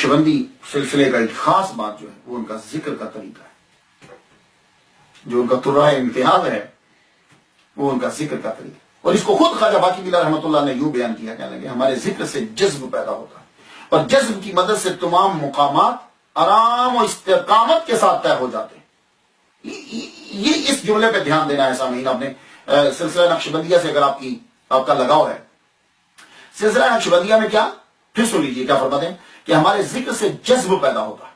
नक्शबंदी सिलसिले का एक खास बात जो है वो उनका जिक्र का तरीका है। जो उनका तुर्रा इम्तियाज है वो उनका जिक्र का तरीका। और इसको खुद ख्वाजा बाकी बिल्लाह रहमतुल्लाह ने यूं बयान किया, कहने लगे हमारे जिक्र से जज्ब पैदा होता है और जज्ब की मदद से तमाम मुकामात आराम और इस्तिकामत के साथ तय हो जाते हैं। ये इस जुमले पे ध्यान देना है सामीन आपने। सिलसिला नक्शबंदिया से अगर आपका लगाव है, सिलसिला नक्शबंदिया में क्या, फिर सुन लीजिए क्या फरमाते हैं कि हमारे जिक्र से जज्ब पैदा होता है,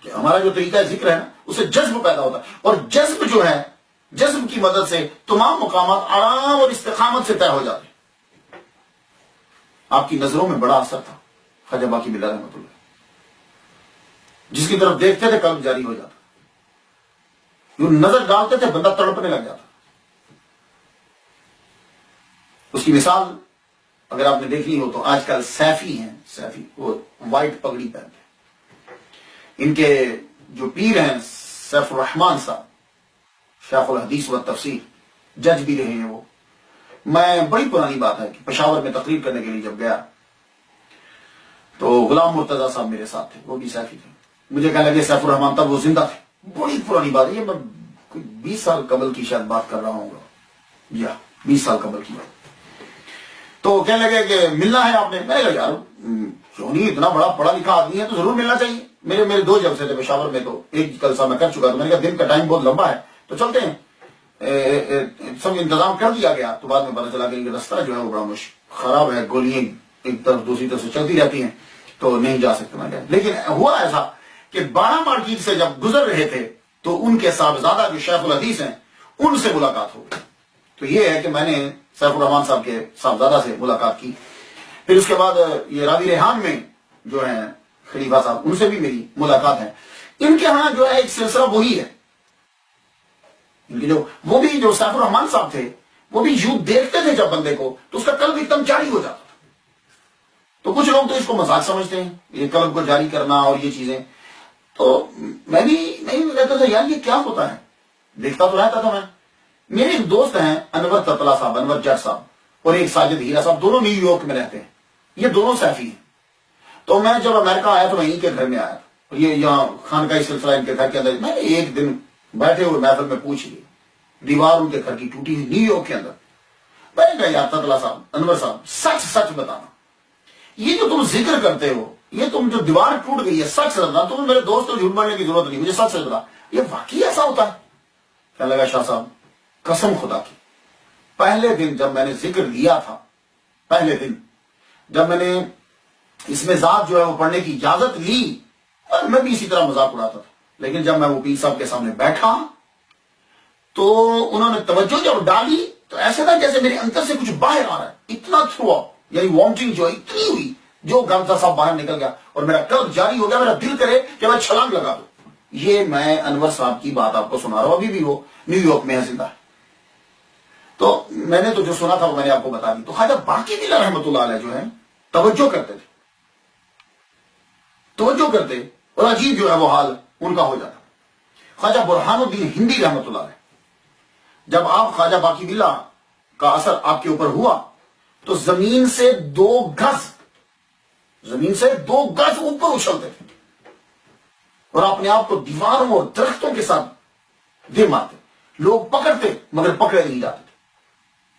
कि हमारा जो तरीका जिक्र है ना उससे जज्ब पैदा होता है और जज्ब जो है, जज्ब की मदद से तमाम मुकामात आराम और इस्तिकामत से तय हो जाते हैं। आपकी नजरों में बड़ा असर था ख्वाजा बाकी बिल्लाह रहमतुल्लाह, जिसकी तरफ देखते थे कल्ब जारी हो जाता, जो नजर डालते थे बंदा तड़पने लग जाता। उसकी मिसाल अगर आपने देखी हो तो आजकल सैफी हैं, सैफी वो व्हाइट पगड़ी पहनते हैं। इनके जो पीर हैं सैफुर रहमान साहब, शेखुल हदीस व तफसीर, जज भी रहे हैं वो। मैं बड़ी पुरानी बात है कि पेशावर में तकरीर करने के लिए जब गया तो गुलाम मुर्तजा साहब मेरे साथ थे, वो भी सैफी थे। मुझे कहने लगे सैफुर रहमान तब वो जिंदा थे, बड़ी पुरानी बात है ये, मैं कोई 20 साल कबल की शायद बात कर रहा हूँ या 20 साल कबल की बात। तो कहने लगे कि मिलना है आपने। मैंने कहा यार क्यों नहीं, इतना बड़ा पढ़ा लिखा आदमी है तो जरूर मिलना चाहिए। मेरे 2 जलसे थे पेशावर में, तो एक जलसा मैं कर चुका था। मैंने कहा दिन का टाइम बहुत लंबा है तो चलते हैं। सब इंतजाम कर दिया गया तो बाद में पता चला कि रास्ता जो है वो बड़ा खराब है, गोलियां एक तरफ दूसरी तरफ से चलती रहती हैं तो नहीं जा सकते। मैं लेकिन हुआ ऐसा कि 12 मार्केट से जब गुजर रहे थे तो उनके साहबजादा जो शेखुल हदीस हैं उनसे मुलाकात हो गई। तो ये है कि मैंने सैफुर रहमान साहब के साहबजादा से मुलाकात की। फिर उसके बाद ये रावी रेहान में जो है खलीफा साहब, उनसे भी मेरी मुलाकात है। इनके यहां जो है एक सिलसिला वही है, इनके वो भी जो सैफुर रहमान साहब थे वो भी यूं देखते थे जब बंदे को तो उसका कल्ब एकदम जारी हो जाता था। तो कुछ लोग तो इसको मजाक समझते हैं, ये कल्ब को जारी करना और ये चीजें। तो मैं भी नहीं रहता था यार ये क्या होता है, देखता तो रहता था मैं। मेरे एक दोस्त हैं अनवर ततला साहब, अनवर जट साहब, और एक साजिद हीरा साहब, दोनों न्यूयॉर्क में रहते हैं। ये दोनों सैफी हैं। तो मैं जब अमेरिका आया तो मैं इनके घर में आया, ये यहाँ खानकाही सिलसिला इनके घर के अंदर। मैंने एक दिन बैठे हुए महफिल में पूछ लिया, दीवार उनके घर की टूटी हुई न्यूयॉर्क के अंदर। मैंने कहा यार ततला साहब, अनवर साहब, सच सच बताना, ये जो तुम जिक्र करते हो, ये तुम जो दीवार टूट गई है, सच बताना। तुम्हें मेरे दोस्त को झूठ बोलने की जरूरत नहीं, मुझे सच सच बता, ये वाकई ऐसा होता है? कहने लगा शाह साहब कसम खुदा की, पहले दिन जब मैंने जिक्र लिया था, पहले दिन जब मैंने इसमें जात जो है वो पढ़ने की इजाजत ली, और मैं भी इसी तरह मजाक उड़ाता था, लेकिन जब मैं वो पीर साहब के सामने बैठा तो उन्होंने तवज्जो जब डाली तो ऐसा था जैसे मेरे अंदर से कुछ बाहर आ रहा है। इतना थ्रू यानी वॉमिटिंग जो इतनी हुई, जो गमता सब बाहर निकल गया और मेरा कल्ब जारी हो गया। मेरा दिल करे कि मैं छलांग लगा दूं। ये मैं अनवर साहब की बात आपको सुना रहा हूं, अभी भी वो न्यूयॉर्क में है जिंदा। तो मैंने तो जो सुना था वो मैंने आपको बता दी। तो ख्वाजा बाकी बिल्लाह रहमतुल्लाह अलैह जो है तवज्जो करते थे, तवज्जो करते और अजीब जो है वो हाल उनका हो जाता। ख्वाजा बुरहानुद्दीन हिंदी रहमतुल्लाह अलैह, जब आप ख्वाजा बाकी बिल्लाह का असर आपके ऊपर हुआ तो जमीन से 2 गज ऊपर उछलते थे और अपने आप को दीवारों और दरख्तों के साथ दे मारते। लोग पकड़ते मगर पकड़े नहीं जाते थे।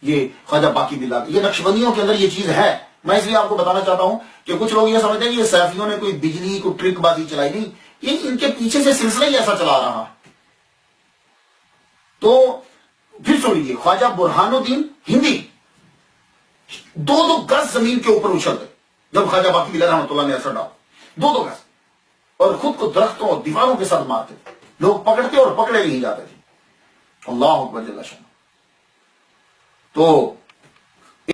ये ख्वाजा बाकी बिल्लाह, ये नक्शबंदियों के अंदर ये चीज है। मैं इसलिए आपको बताना चाहता हूं कि कुछ लोग ये समझते हैं कि ये सैफियों ने कोई बिजली को ट्रिक बाजी चलाई, नहीं, ये इनके पीछे से सिलसिला ही ऐसा चला रहा है। तो फिर सुन लीजिए, ख्वाजा बुरहानुद्दीन हिंदी 2 गज जमीन के ऊपर उछलते जब ख्वाजा बाकी बिल्लाह रहमतुल्लाह ने असर डाला, 2 गज, और खुद को दरख्तों और दीवारों के साथ मारते थे। लोग पकड़ते और पकड़े नहीं जाते थे। अल्लाह अकबर जल्ला शाह। तो